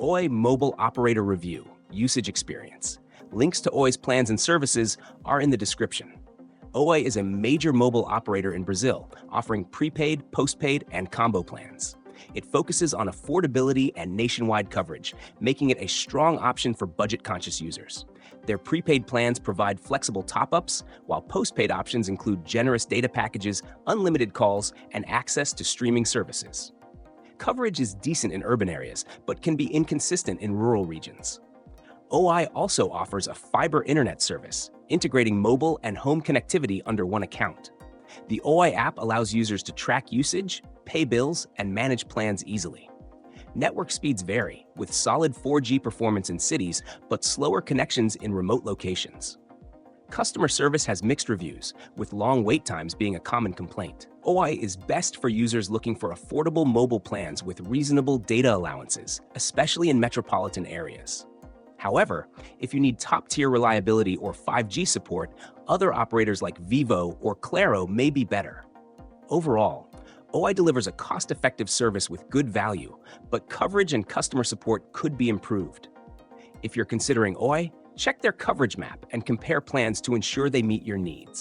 Oi Mobile Operator Review, Usage Experience. Links to Oi's plans and services are in the description. Oi is a major mobile operator in Brazil, offering prepaid, postpaid, and combo plans. It focuses on affordability and nationwide coverage, making it a strong option for budget-conscious users. Their prepaid plans provide flexible top-ups, while postpaid options include generous data packages, unlimited calls, and access to streaming services. Coverage is decent in urban areas, but can be inconsistent in rural regions. Oi also offers a fiber internet service, integrating mobile and home connectivity under one account. The Oi app allows users to track usage, pay bills, and manage plans easily. Network speeds vary, with solid 4G performance in cities, but slower connections in remote locations. Customer service has mixed reviews, with long wait times being a common complaint. Oi is best for users looking for affordable mobile plans with reasonable data allowances, especially in metropolitan areas. However, if you need top-tier reliability or 5G support, other operators like Vivo or Claro may be better. Overall, Oi delivers a cost-effective service with good value, but coverage and customer support could be improved. If you're considering Oi, check their coverage map and compare plans to ensure they meet your needs.